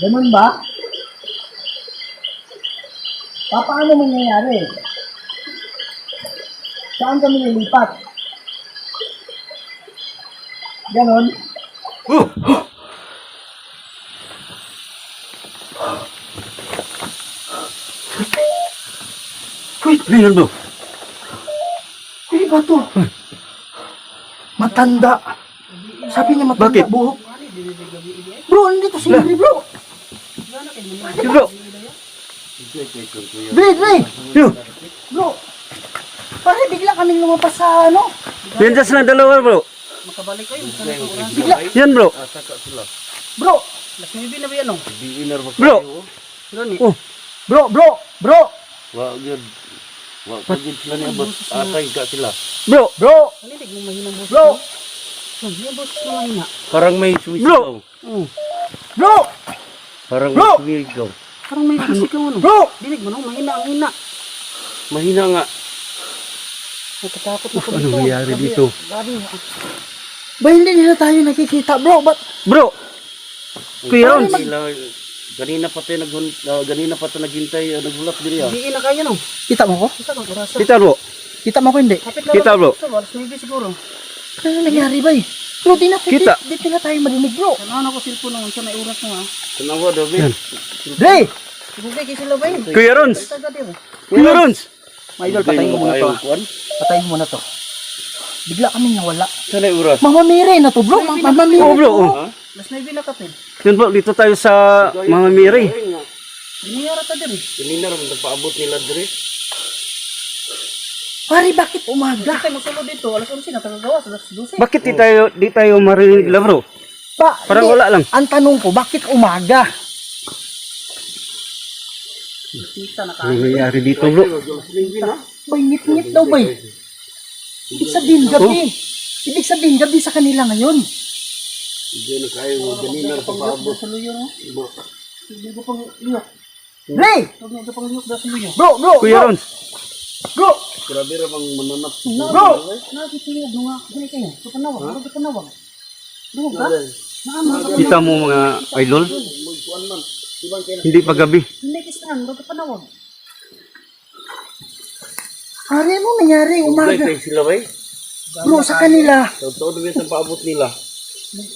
Ganun ba? Paano mangyayari? Saan kami lilipat? Ganon? Uy, ganyan bro. Hindi ba to? Matanda. Sabi niya matanda. Bakit? Buhok. Bro, nandito si Henry bro. Hey, bro. Dre! Yo, Bro! Pare, bigla kaming lumabas sa ano? yan dyan sila dalawa bro. Bigla. Yan bro. Bro! Bro. Oh, Bro! Wag yun. Wag yun sila niya bot. Atay ka sila. bro. Bro! Parang may sumisigaw. Bro! Parang Bro! may sumisigaw. Parang may sisigaw ano. Bro! Dinig mo nung mahina ang hina. Mahina nga. Natatakot na ko Ano nangyari dito? Grabe. Ba hindi nila tayo nakikita bro? Ba't? Bro. Kuya Ron. Ganina pa tayo naghintay, naghulat diri ah. Diin na kayo no. Kita mo ko? Isa kang orasa. Kita bro. Kita mo ko hindi? Kapit na Kita, bro. Sa walas maybe siguro. Ano nangyari ba eh? Bro, di na Kita. Di na tayo marinig bro. Ano ko cellphone nung sa may oras mo ha. Tanawa daw ba? Dre! Bugay kay sila ba yun? Kuya Ron. Taga dir. Kuya Ron. Mga idol, patayin mo muna to. Patayin mo muna to. Bigla kaming nawala. Sanay oras. Mama Mire na to bro. Mama Mire. Oh bro. Oh. Mas maybe na kapit. Yun bro, dito tayo sa Mama Mary. Diniyara ta dir. Kanina naman nagpaabot nila diri. Pare, bakit umaga? Kita mo solo dito. Alas 11 na tagagawas. Alas 12. Bakit di tayo marinig lang bro? Parang hindi. wala lang. Ang tanong ko, bakit umaga? Kita na Ano kayo. nangyari dito bro? Bay, ngit-ngit daw bay. Ibig sabihin gabi. Ibig sabihin gabi sa kanila ngayon. Hindi na kayo ganina nagpaabot. Sa luyo no. Hindi ko pang luyok. Dre! Huwag niyo pang luyok sa luyo. Bro! Kuya Ron. Bro! Grabe ra bang mananap. Bro! Nakikita nyo nga. Gani kayo. Kapanawag. Ano kapanawag? Dungog ka? Kita mo mga idol? Hindi pa gabi. Hindi kisan. Ano kapanawag? Pare, ano nangyari? Umaga. Kay sila ba? Bro, sa kanila. Totoo na sa paabot nila.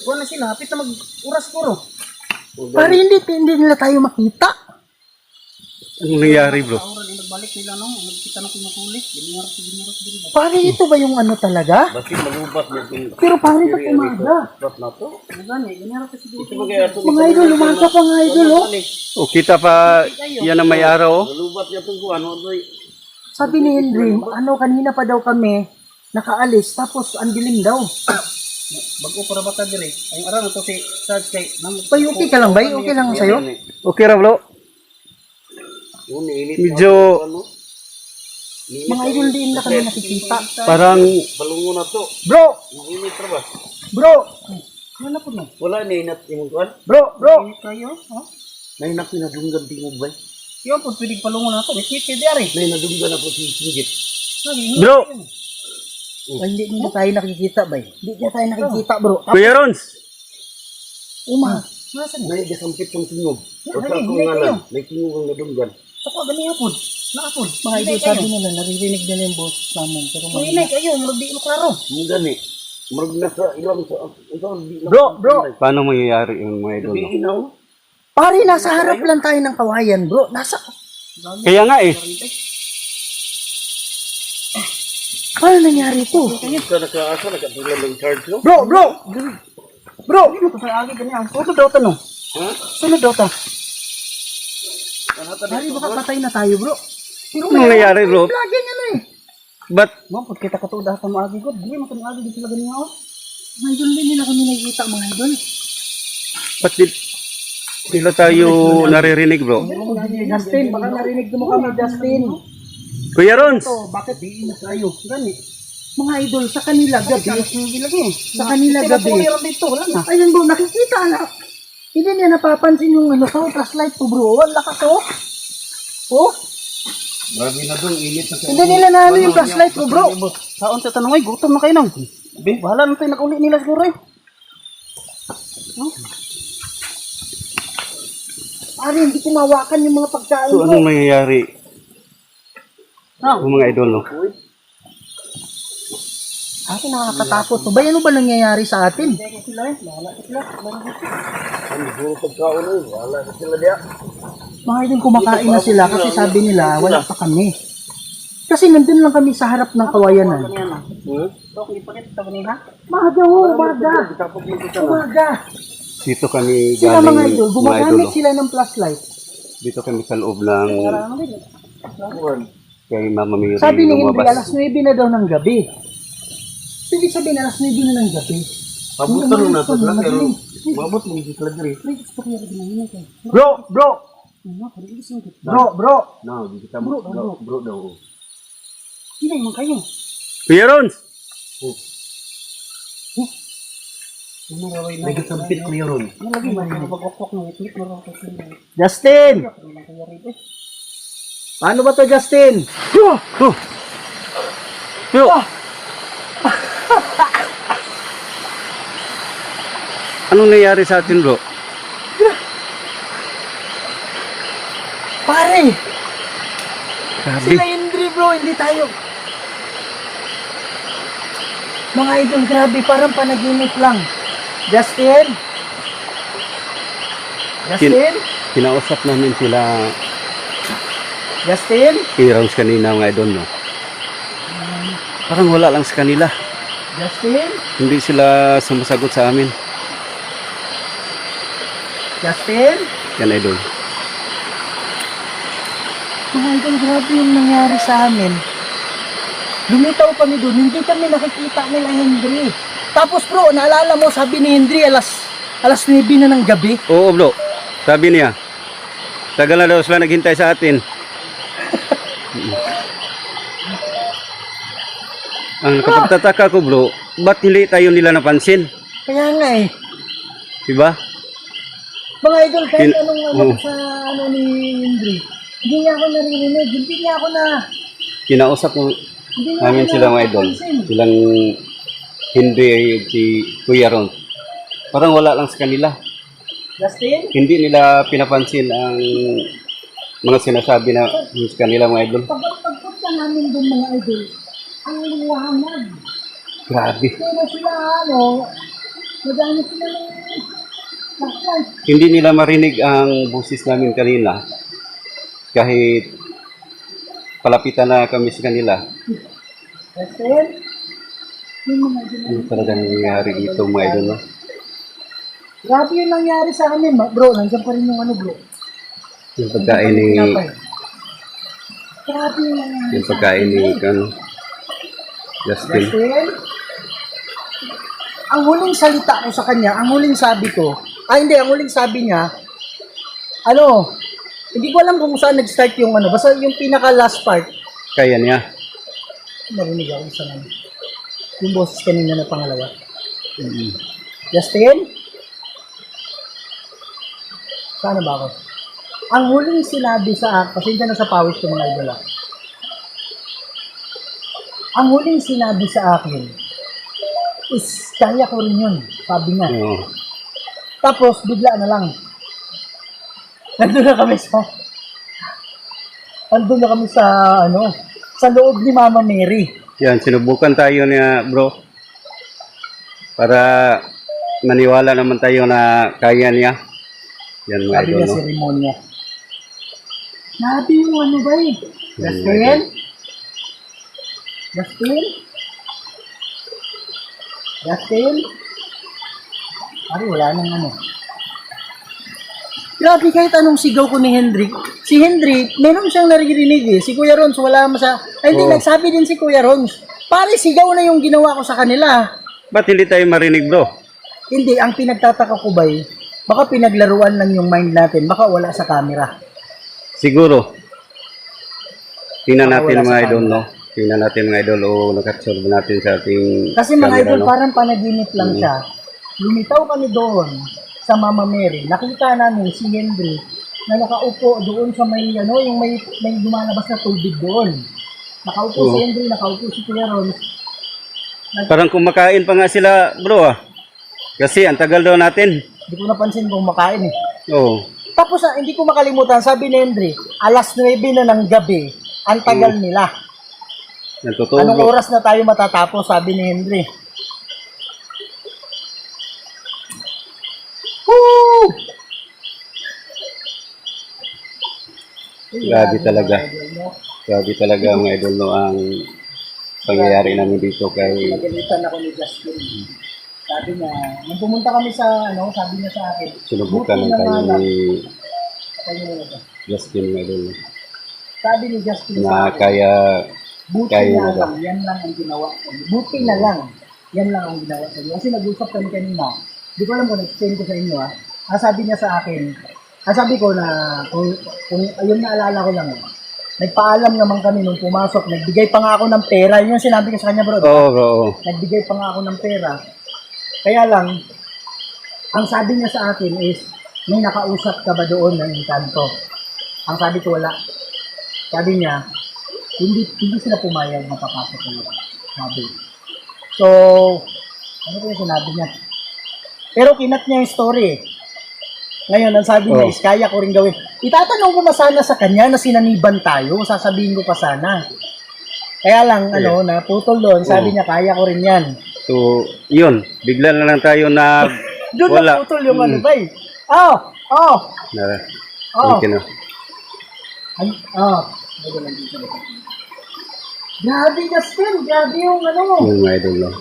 Kuha na sila. Hapit na mag-uras puro. Pare, hindi nila tayo makita. Ano nangyari bro? Aura din nagbalik nila no. Kita na kumukulik. Ginarap dito. Pare, ito ba yung ano talaga? Bakit magubat mo itong Pero pare, ba't umaga? spot na to? Gani. Ginarap kasi dito. Mga idol, umaga pa mga idol, oh. O kita pa yan ang may araw oh. Malubat niya itong kuhan. Sabi ni Henry, kanina pa daw kami nakaalis, tapos ang dilim daw. Bago para bata dire. Ay araw na to si Sarge kay Bay, okay ka lang, bay? Okay lang sa'yo? Okay ra bro? Medyo Mga idol, din na kami nakikita. parang balungo na to. Bro! Mainit ra ba? Bro! Wala po no. Wala na inat yung kuhan. Bro! Kayo, ha? May napinadunggan tingog ba? Yung po pwedeng palungon na to. May sweet kay diari. May nadunggan ako sa singgit. bro. Ay, hindi na tayo nakikita, bay. Hindi na tayo nakikita, bro. Kuya Ron. Nasaan na? May gasampit yung tingog. O sa Dali, akong dili kayo. ngalan, may tingog ang nadunggan. Sa ko gani hapon. Nakapon. Mga idol, sabi nila, naririnig nila yung boss namin. Pero Kung inay kayo, marag di mo klaro. Ang gani. Marag na sa ilang sa... Bro! Paano mangyayari yung mga idol? no? Sabihin na ako. Pare, nasa harap lang tayo ng kawayan, bro. Nasa... Kaya nga eh. Paano nangyari to? Sa nakaasa, nakatulan ng charge no? Bro! Bro! Ano to sa agi gani ang photo daw to no. Ha? Sunod daw ta. Pare, baka patay na tayo, bro. Ano nangyayari bro? Lagi nga na eh. But Mo pud kita katuda sa maagi ko. Di mo to agi dito sila gani ako. Mga idol, din nila kami nakikita, mga idol. ba't di tayo naririnig bro? Justin, baka narinig mo kami, Justin. Kuya Rons! to, bakit diin tayo? Gani. Mga idol, sa kanila gabi, Ilagay. sa kanila gabi. Meron dito, wala na. Ayun bro, nakikita na. Hindi niya napapansin yung ano ko, flashlight ko bro. Wala ka to. Oh, Grabe na doon, init na hindi nila na ano yung flashlight ko bro. Saon sa tanong ay, gutom na kayo nang. Bahala na tayo, nag-uli nila siguro eh. Pare, hindi ko mawakan yung mga pagkain So, ko. anong nangyayari? Ah, Mga idol, no? Akin nakakatakot to. Ba, ano ba nangyayari sa atin? sila eh. Bahala sila. Mga idol, kumakain na sila kasi sabi nila, wala pa kami. Kasi nandun lang kami sa harap ng kawayanan. Ganyan na. So, kung ipakita sa kanina. Maga ho, maga. Umaga. Dito kami Sila galing, mga idol, gumagamit no? sila ng flashlight. Dito kami sa loob ng kay Mama Mary. Sabi ni Henry, lumabas. alas 9 na daw ng gabi. Ibig sabihin, alas 9 na ng gabi. Pabutan na ito lang, pero Madaling. mabot mo yung kalagri. Bro, bro, bro. No, di kita mo, bro daw. Hindi naman kayo. Kuya Rons! May kasampit ko yun. Nalagay mo, pag-okok ng itlip, meron ko sila. Justin! Walang kaya rito eh. Paano ba to, Justin? Oh! Yo! Anong nangyari sa atin, bro? Pare! Grabe. Sila Henry, bro, hindi tayo. Mga idol, grabe, parang panaginip lang. Justin? Justin? Kinausap namin sila Justin? Kuya Rons kanina, mga idol, no? Parang wala lang sa kanila. Justin? Hindi sila sumasagot sa amin. Justin? Yan, idol. Mga idol, grabe yung nangyari sa amin. Lumitaw kami doon, hindi kami nakikita nila Henry. Tapos bro, naalala mo, sabi ni Henry, alas 9 na ng gabi. Oo, bro. Sabi niya, tagal na daw sila naghintay sa atin. Ang kapagtataka ko, bro, ba't hindi tayo nila napansin? Kaya nga eh. Diba? Mga idol, kahit anong ano Oo. sa ano ni Henry, hindi niya ako naririnig, hindi niya ako na... Kinausap ko Hindi niya namin ako sila, mga idol. napapansin. Silang hindi si Kuya Ron. Parang wala lang sa kanila. Justin? Hindi nila pinapansin ang mga sinasabi na sa kanila, mga idol. Pagpunta namin doon mga idol, ang liwanag. Grabe. Pero sila ano, nagamit sila ng flashlight. Hindi nila marinig ang boses namin kanina. Kahit palapitan na kami sa kanila. Justin? Yung mga idol. Ano talaga nangyayari dito, mga idol, no? Grabe yung nangyari sa amin, bro. Nandiyan pa rin yung ano, bro. Yung pagkain ni Grabe yung nangyari. yung pagkain ni Justin. Justin? Ang huling salita ko sa kanya, ang huling sabi ko, ang huling sabi niya, ano, hindi ko alam kung saan nag-start yung ano, basta yung pinaka last part, Kaya niya. narinig ako sa ano, yung boses kanina na pangalawa. Justin? Sana ba ako? Ang huling sinabi sa akin, pasensya na sa pawis ko mga idol. Ang huling sinabi sa akin is, kaya ko rin yun, sabi niya. Oo. Tapos, bigla na lang. Nandun na kami sa, ano, sa loob ni Mama Mary. Yan, sinubukan tayo niya, bro. Para maniwala naman tayo na kaya niya. Yan, mga Sabi idol, niya no? seremonya. Nabi yung ano ba eh? Justin? Justin? Justin? Pare, wala nang ano. Grabe, kahit anong sigaw ko ni Hendrik. Si Hendrik, meron siyang naririnig eh. Si Kuya Rons, wala masa... Ay, hindi, Oo. nagsabi din si Kuya Rons. Pare, sigaw na yung ginawa ko sa kanila. Ba't hindi tayo marinig, bro? Hindi, ang pinagtataka ko ba eh, baka pinaglaruan lang yung mind natin, baka wala sa camera. Siguro. tingnan Baka natin wala sa mga idol, camera. no? Tingnan natin mga idol o nakapsorb natin sa ating Kasi mga camera, idol, no? parang panaginip lang siya. Lumitaw kami doon sa Mama Mary. Nakita namin si Henry na nakaupo doon sa may, ano, yung may lumalabas na tubig doon. Nakaupo Oo. si Henry, nakaupo si Kuya Ron. Parang kumakain pa nga sila, bro, ah. Kasi ang tagal daw natin. Hindi ko napansin kung makain eh. Oo. Tapos hindi ko makalimutan, sabi ni Henry, alas 9 na ng gabi, ang tagal nila. Natutulog. Anong oras na tayo matatapos, sabi ni Henry. Woo! Grabe talaga. Grabe talaga mga idol, no, ang pangyayari namin dito kay Nagalitan ako ni Justin. Sabi niya, nung pumunta kami sa, ano, sabi niya sa akin, sinubukan ng buti na tayo nga lang. ni Sabi niya, Justin mga idol, no, sabi ni Justin sa na akin, kaya buti kaya na na daw. lang, yan lang ang ginawa ko. Buti na lang, yan lang ang ginawa ko. Kasi nag-usap kami kanina, di ko alam kung na-explain ko sa inyo, ha. Sabi niya sa akin, sabi ko na, kung ayun naalala ko lang, nagpaalam naman kami nung pumasok, nagbigay pa nga ako ng pera, yun yung sinabi ko sa kanya, bro. Oo, oo. Nagbigay pa nga ako ng pera. Kaya lang, ang sabi niya sa akin is, may nakausap ka ba doon ng Encanto? Ang sabi ko, wala. Sabi niya, hindi sila pumayag na papasok ko. Sabi. So, ano ko yung sinabi niya? Pero kinat niya yung story eh. Ngayon, ang sabi niya is, kaya ko rin gawin. Itatanong ko sana sa kanya na sinaniban tayo, sasabihin ko pa sana. Kaya lang, ano, naputol doon, sabi niya, kaya ko rin yan. So, yun. Bigla na lang tayo na Doon wala. naputol yung ano ba eh. Oh! Na, Oh! okay na. Ay, grabe, Justin. Grabe yung ano. Yung mga idol, no.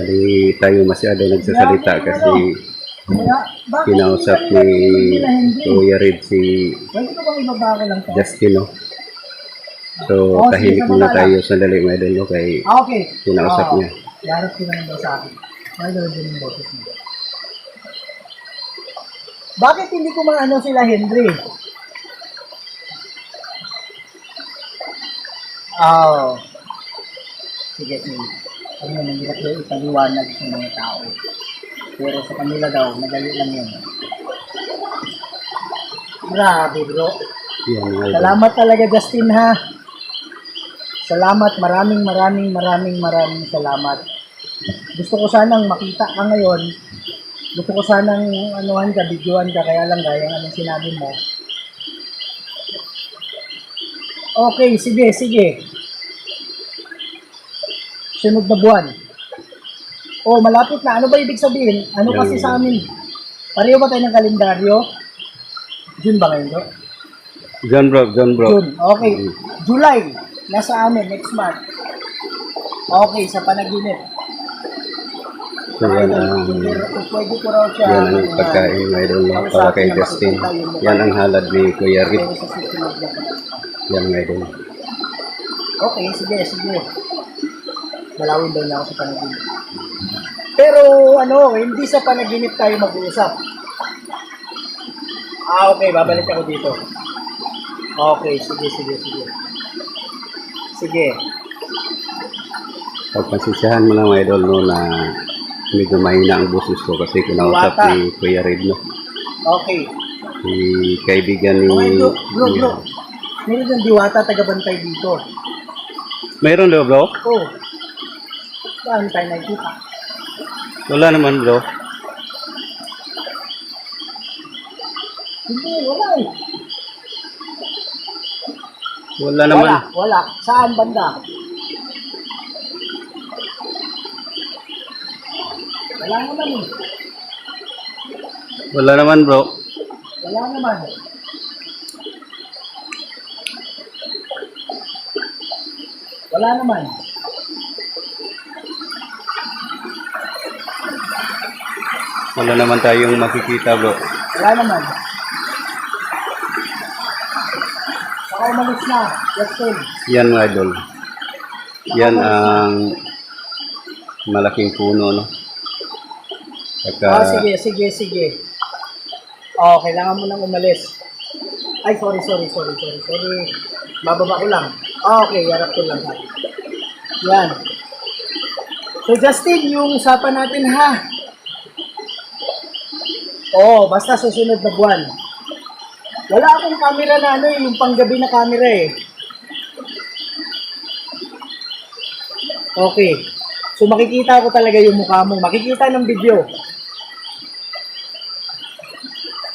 Di tayo masyado nagsasalita kasi Kaya, bakit kinausap hindi kami ni narinig nila, Henry? Kuya Red si Pwede ko bang ibaba ko lang to? Justin, no. So, Oh, tahimik sige, muna sababa tayo sandali mga idol, no, kay Okay. kinausap niya. Yarap ko naman daw sa akin. May gawin din yung boses niya. Bakit hindi ko maano sila, Henry? Oh. Sige. Ano yun, hindi ko ipaliwanag sa mga tao. Pero sa kanila daw, madali lang yun. Grabe, bro. Yan mga idol. Salamat talaga, Justin, ha. Salamat, maraming salamat. Gusto ko sanang makita ka ngayon. Gusto ko sanang anuhan ka, videoan ka, kaya lang gaya ng sinabi mo. Okay, sige. Sunod na buwan. Oh, malapit na. Ano ba ibig sabihin? Ano kasi sa amin? Pareho ba tayo ng kalendaryo? June ba ngayon, bro? John bro. June. Okay. July. Nasa amin, next month. Okay, sa panaginip. So, yan ang Pwede ko raw siya. yan ang pagkain mga idol, no, para kay Justin. Yan ang halad ni Kuya Red. Pero sa susunod na. Yan mga idol. Okay, sige. Dalawin daw niya ako sa panaginip. Pero ano, hindi sa panaginip tayo mag-uusap. Okay, babalik ako dito. Okay, sige. Pagpasisyahan mo lang mga idol, no, na medyo mahina ang boses ko kasi kinausap Diwata. ni Kuya Red, no. Okay. Si kaibigan ni... Okay, bro. Meron yung diwata taga-bantay dito. Mayroon daw bro? Oh. Saan tayo nagkita? Wala naman bro. Hindi, wala eh. Wala naman. Wala. Saan banda? Wala naman eh. Wala naman bro. Wala naman. Wala naman. Wala naman tayong makikita bro. Wala naman. Saka umalis na. Justin. Yan mga idol. Yan ang malaking puno, no. Saka, Sige. Oh, kailangan mo nang umalis. Ay, sorry. Bababa ko lang. Okay, harap ko lang. Yan. So, Justin, yung usapan natin ha. Oo, basta susunod na buwan. Wala akong camera na ano yung panggabi na camera eh. Okay. So, makikita ko talaga yung mukha mo. Makikita ng video.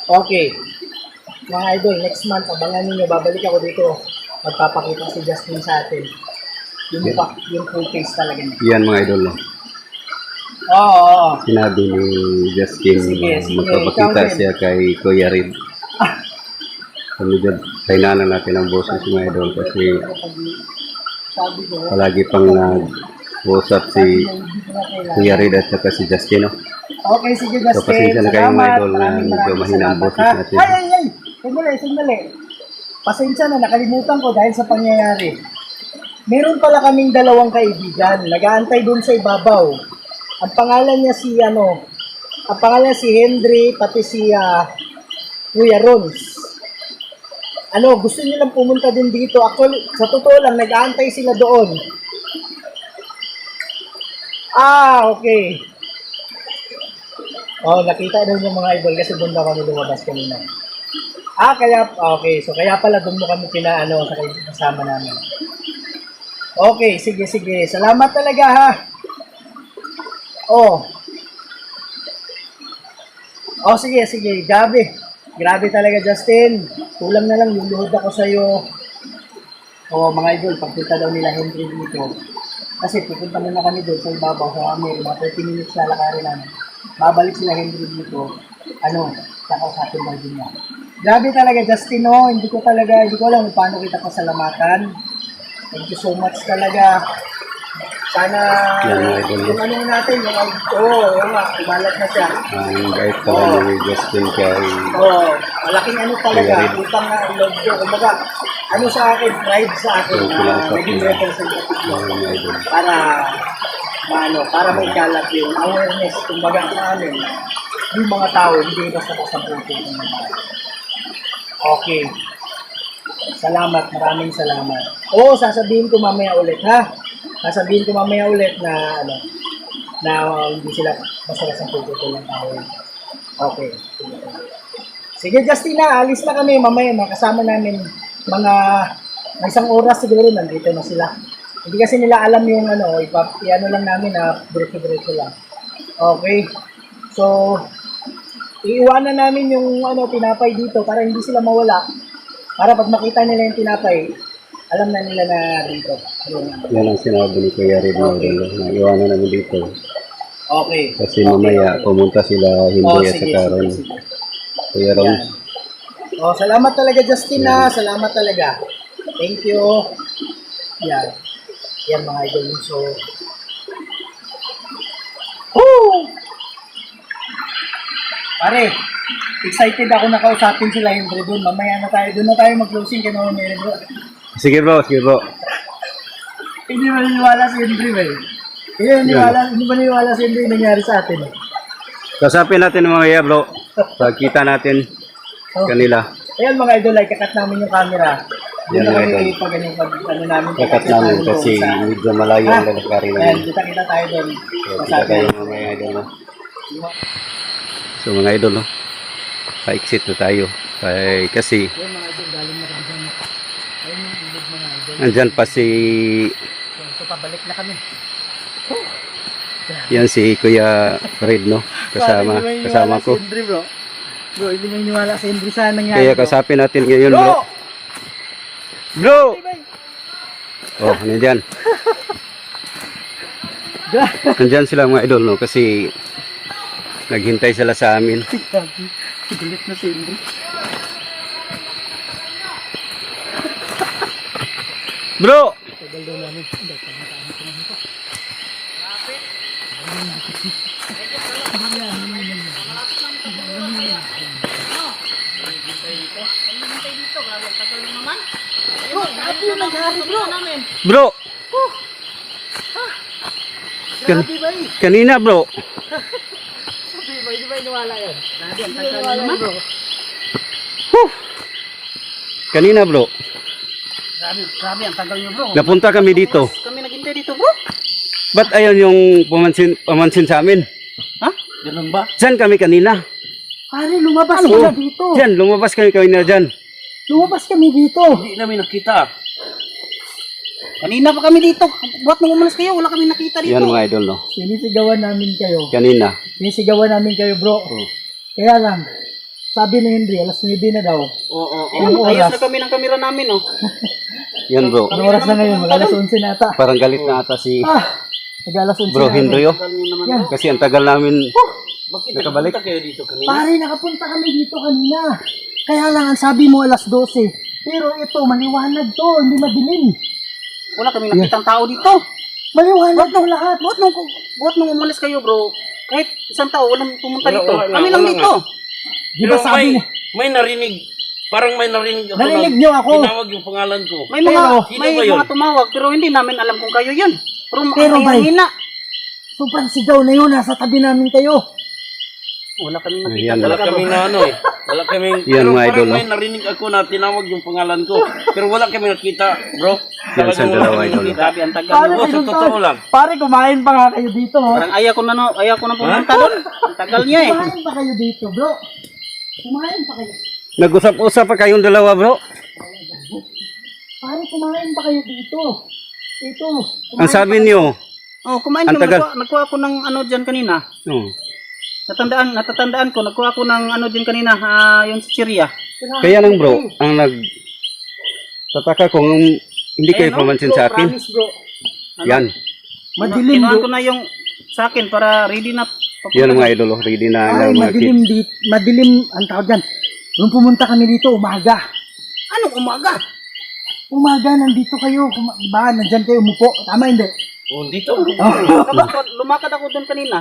Okay. Mga idol, next month, abangan ninyo, babalik ako dito. Magpapakita si Justin sa atin. Yung mukha, yung full face talaga niya. Yan mga idol. No? Oo. Sinabi ni Justin Sige, magpapakita ikaw din. siya kay Kuya Red. So, medyo kainanan natin ang boses mga idol kasi Sabi ko, palagi pang nag-usap si Kuya Red at saka si Justin. No? okay, sige Justin. So, pasensya na kayo mga Salamat. idol na medyo mahina ang boses ha? natin. Ay! Sandali. Pasensya na, nakalimutan ko dahil sa pangyayari. Meron pala kaming dalawang kaibigan. Nag-aantay dun sa ibabaw. Ang pangalan niya si Henry, pati si Kuya Rons. Gusto niyo lang pumunta din dito. Actually, sa totoo lang, nag-aantay sila doon. Okay. Nakita daw yung mga idol kasi doon daw kami lumabas kanina. Okay. So, kaya pala doon mo kami sa kasama namin. Okay, sige. Salamat talaga ha. Sige. Grabe talaga, Justin. Kulang na lang yung luhod ako sa'yo. Mga idol, pagpunta daw nila Henry dito. Kasi pupunta muna kami doon sa ibabaw sa amin. Mga 30 minutes na lakarin namin. Babalik sila Henry dito. Kakausapin daw din niya. Grabe talaga, Justin, no? Hindi ko alam kung paano kita pasalamatan. Thank you so much talaga. Sana, yung natin, kumalat na siya. Ang bait pala ni Justin kay Malaking talaga, utang na loob ko. Kumbaga, sa akin, pride sa akin, naging representative yun. Para may kalat yung awareness, kumbaga sa amin, yung mga tao, hindi basta kasabutin. Okay. Salamat, maraming salamat. Sasabihin ko mamaya ulit, ha? Sasabihin ko mamaya ulit na hindi sila basta kasabutin ng tao. Okay. Sige, Justina, alis na kami. Mamaya, makasama namin may isang oras siguro, nandito na sila. Hindi kasi nila alam yung lang namin na diretso lang. Okay. So, iiwanan namin yung tinapay dito para hindi sila mawala. Para pag makita nila yung tinapay, alam na nila na dito. yan ang sinabi ni Kuya Red na iwanan namin dito. Okay. Kasi mamaya pumunta sila hindi at saka Ron. Kuya Ron. Salamat talaga, Justina. Salamat talaga. Thank you. Yan mga idol. So, pare, excited ako na kausapin sila Henry doon. Mamaya na tayo mag-closing kaya naman Henry bro. Sige bro. Hindi maniniwala si Henry ba eh. Hindi maniniwala si Henry nangyari sa atin. Kasapin natin mga bro. Pagkita natin kanila. Ayan mga idol, kakat namin yung camera. Doon na kami namin. Kakat namin kasi medyo malayo ang lalakarin namin. Kita tayo doon. Kita tayo mga idol. No? So mga idol, no? Pa-exit na tayo. Kasi nandyan pa si pabalik na kami. yan si Kuya Red, no? Kasama ko. Bro, hindi mo iniwala si Henry sa nangyari. Kaya kasapin natin ngayon, bro. Nandyan. Nandyan sila mga idol, no? Kasi naghintay sila sa amin. Galit na si Henry. Bro! Tagal daw namin. Bro! Kanina bro. Di ba iniwala yan? Tagal naman bro. Kanina bro, Grabe, ang tagal nyo bro. napunta kami dito. Kami naghintay dito bro. Ba't ayaw yung pamansin sa amin? Ha? Ganun ba? Diyan kami kanina. Pare, lumabas Ano? ka dito. Diyan, lumabas kami kanina dyan. Lumabas kami dito. Hindi namin nakita. Kanina pa kami dito. Buat nung umalis kayo, wala kami nakita dito. Yan mga idol, no? Sinisigawan namin kayo. Kanina. Sinisigawan namin kayo, bro. Kaya lang, sabi ni Henry, alas 9 na daw. Oo. Anong Ayos oras? na kami ng kamera namin oh. Yan bro. Anong oras na ngayon? Mag alas 11 na ata. Parang galit na ata si Mag alas 11 Bro na. Henry, oh. Tagal nyo naman. Yan. Kasi ang tagal namin. Bakit Nakabalik? nakapunta kayo dito kanina? Pare, nakapunta kami dito kanina. Kaya lang, ang sabi mo alas 12. Pero ito, maliwanag to. Hindi madilim. Wala kami nakitang tao dito. Maliwanag to lahat. Buat nung umalis kayo bro, kahit isang tao walang pumunta Wala, dito. wala, Kami wala lang nga. dito. Di ba sabi niya? may narinig. Parang may narinig ako. Narinig niyo ako. Tinawag yung pangalan ko. May mga Pero, sino may ba yun? mga tumawag pero hindi namin alam kung kayo yun. Pero, bay, hina. sobrang sigaw na yun. Nasa tabi namin kayo. Wala kami nakita Yan. Wala talaga kami bro. na ano eh. Wala kami. Yan, Pero mga parang idol, may narinig ako na tinawag yung pangalan ko. Pero wala kami nakita, bro. Yan sa dalawa, idol. Grabe ang tagal Pare, mo. Oo, sa totoo lang. Pare, kumain pa nga kayo dito. Oh. Parang ayaw ko na pumunta doon. Ang tagal niya eh. Kumain pa kayo dito, bro. Kumain pa kayo. Nag-usap-usap pa kayong dalawa bro. Pare, kumain pa kayo dito. Ito. Ang sabi niyo, Oh, kumain Ang kami. tagal. Nagkuha ako ng ano diyan kanina. oh, Natatandaan ko, nagkuha ako ng ano diyan kanina, yung chichirya. kaya lang bro, ang tataka kung hindi kayo Ayan, no? pamansin sa akin. Promise, bro. Yan. Madilim, Kinuha bro. ko na yung sa akin para ready na. Yan mga idol, oh. Ready na Ay, ang mga madilim dito. Madilim ang tawag dyan. Nung pumunta kami dito, umaga. Anong umaga? Umaga, nandito kayo. Diba, nandyan kayo umupo. Tama, hindi? Oh, dito. Lumakad ako doon kanina.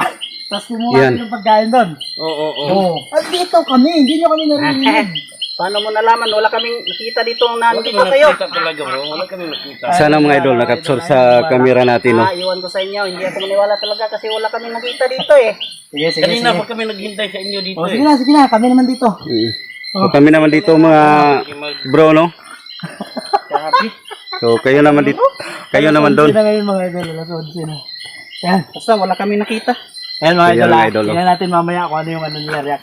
Tapos kumuha Yan. kayo ng pagkain doon. Oo. Oo. At dito kami, hindi nyo kami narinig. Paano mo nalaman? Wala kaming nakita dito na Wala nandito kami kayo. nakita talaga, bro. Wala kami nakita. Sana mga idol nakapsure sa camera natin, no. Iwan ko sa inyo. Hindi ako maniwala talaga kasi wala kaming nakita dito eh. Sige, sige, Kanina sige. pa kami naghintay sa inyo dito Oh, eh. sige na. Kami naman dito. So, kami naman dito mga bro, no. Grabe. So kayo naman dito, kayo naman doon. Sino ngayon mga idol? Alas 11 na. Yan. Basta wala kaming nakita. Ayan mga Ayan, idol. mga idol, oh. Tingnan natin mamaya kung ano yung ano niya react.